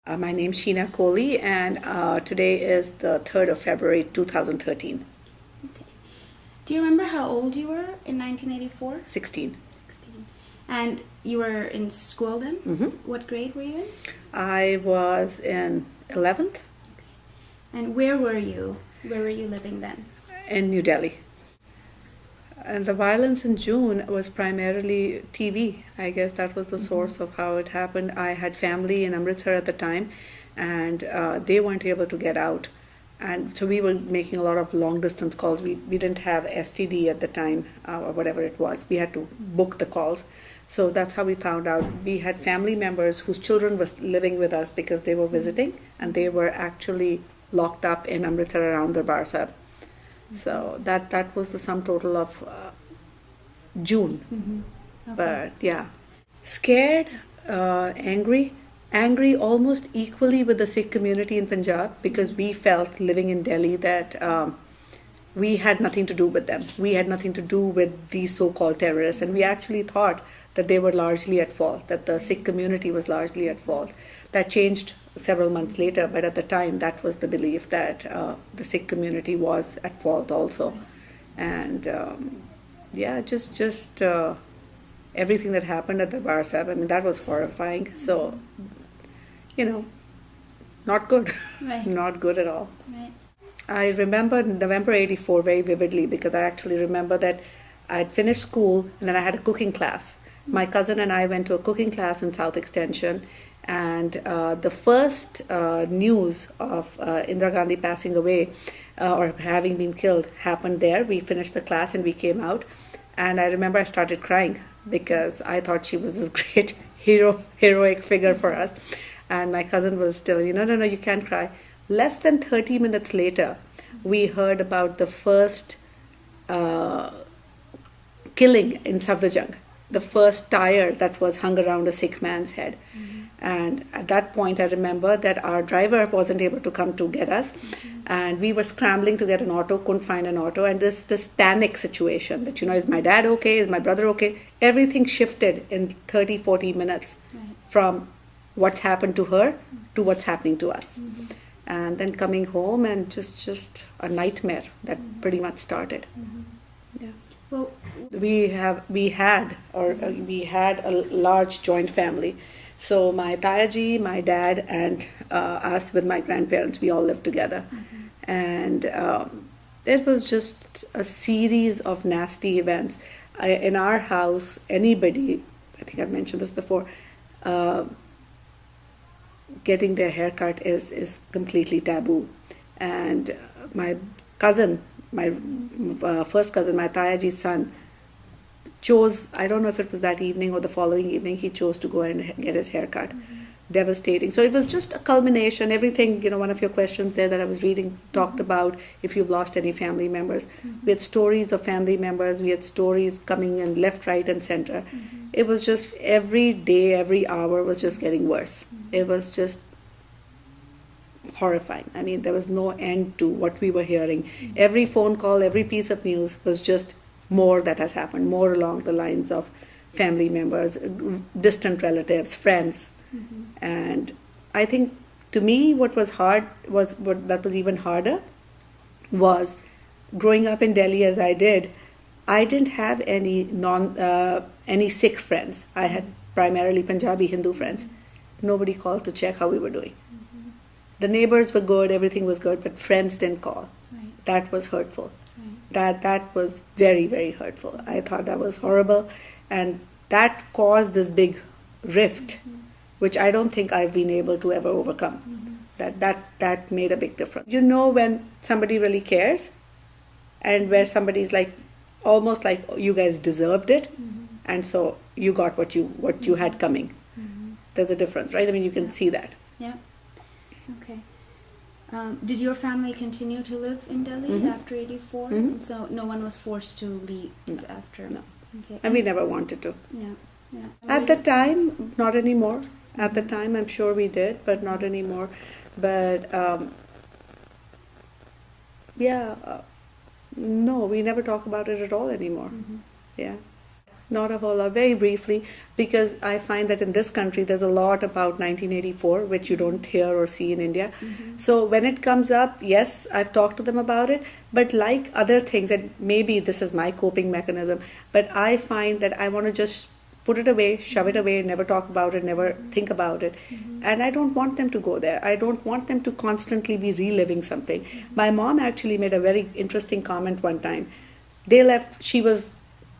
My name's Sheena Kohli, and today is the 3rd of February 2013. Okay. Do you remember how old you were in 1984? 16. 16. And you were in school then? Mm-hmm. What grade were you in? I was in 11th. Okay. And where were you? Where were you living then? In New Delhi. And the violence in June was primarily TV. I guess that was the source of how it happened. I had family in Amritsar at the time, and they weren't able to get out. And so we were making a lot of long distance calls. We didn't have STD at the time, or whatever it was. We had to book the calls. So that's how we found out. We had family members whose children were living with us because they were visiting, and they were actually locked up in Amritsar around Darbar Sahib. So that was the sum total of June. Mm-hmm. Okay. But yeah, scared, angry almost equally with the Sikh community in Punjab, because we felt living in Delhi that we had nothing to do with them. We had nothing to do with these so-called terrorists, and we actually thought that they were largely at fault, that the Sikh community was largely at fault. That changed several months later, but at the time that was the belief, that the Sikh community was at fault also. And just everything that happened at the Darbar Sahib, I mean, that was horrifying. So, not good. Right. Not good at all. Right. I remember November 84 very vividly, because I actually remember that I'd finished school and then I had a cooking class. My cousin and I went to a cooking class in South Extension, and the first news of Indira Gandhi passing away or having been killed happened there. We finished the class and we came out, and I remember I started crying because I thought she was this great heroic figure for us. And my cousin was telling me, no, you can't cry. Less than 30 minutes later, we heard about the first killing in Safdarjung, the first tire that was hung around a Sikh man's head. Mm-hmm. And at that point, I remember that our driver wasn't able to come to get us, and we were scrambling to get an auto, couldn't find an auto, and this panic situation that, is my dad okay, is my brother okay? Everything shifted in 30, 40 minutes from what's happened to her to what's happening to us. Mm-hmm. And then coming home, and just a nightmare that pretty much started. Mm-hmm. Yeah. Well, we had a large joint family. So my Tayaji, my dad, and us with my grandparents, we all lived together. Mm-hmm. And it was just a series of nasty events. In our house, anybody, I think I've mentioned this before, getting their hair cut is completely taboo. And my cousin, my first cousin, my Tayaji's son, chose, I don't know if it was that evening or the following evening, he chose to go and get his hair cut. Mm-hmm. Devastating. So it was just a culmination. Everything, one of your questions there that I was reading talked about if you've lost any family members. Mm-hmm. We had stories of family members. We had stories coming in left, right, and center. Mm-hmm. It was just every day, every hour was just getting worse. Mm-hmm. It was just horrifying. I mean, there was no end to what we were hearing. Mm-hmm. Every phone call, every piece of news was just more that has happened, more along the lines of family members, distant relatives, friends. Mm-hmm. And I think, to me, what was even harder was growing up in Delhi as I did. I didn't have any Sikh friends. I had primarily Punjabi Hindu friends. Nobody called to check how we were doing. Mm-hmm. The neighbors were good, everything was good, but friends didn't call. Right. That was hurtful. Right. That was very, very hurtful. I thought that was horrible, and that caused this big rift, which I don't think I've been able to ever overcome. Mm-hmm. That made a big difference. When somebody really cares, and where somebody's like, almost like you guys deserved it, and so you got what you had coming. Mm-hmm. There's a difference, right? I mean, you can see that. Yeah. Okay. Did your family continue to live in Delhi after 84? Mm-hmm. And so no one was forced to leave after? No. Okay. And we never wanted to. Yeah. At the time, not anymore. At the time, I'm sure we did, but not anymore. But, no, we never talk about it at all anymore. Mm-hmm. Yeah. Not a whole lot, very briefly, because I find that in this country there's a lot about 1984 which you don't hear or see in India. So when it comes up, yes, I've talked to them about it, but like other things, and maybe this is my coping mechanism, but I find that I want to just put it away, shove it away, never talk about it, never think about it. And I don't want them to go there. I don't want them to constantly be reliving something. My mom actually made a very interesting comment one time. They left,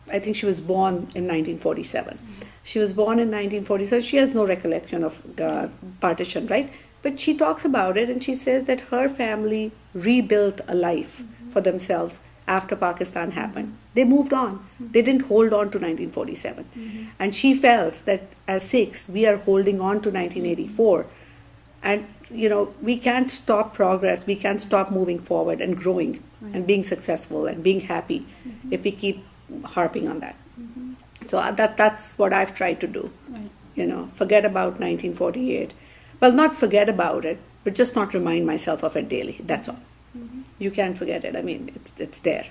I think she was born in 1947. She was born in 1947. She has no recollection of partition, right? But she talks about it and she says that her family rebuilt a life for themselves after Pakistan happened. They moved on. They didn't hold on to 1947. And she felt that as Sikhs, we are holding on to 1984. And, we can't stop progress. We can't stop moving forward and growing and being successful and being happy if we keep harping on that. So that's what I've tried to do. Right. Forget about 1948. Well, not forget about it, but just not remind myself of it daily. That's all. You can't forget it. I mean, it's there.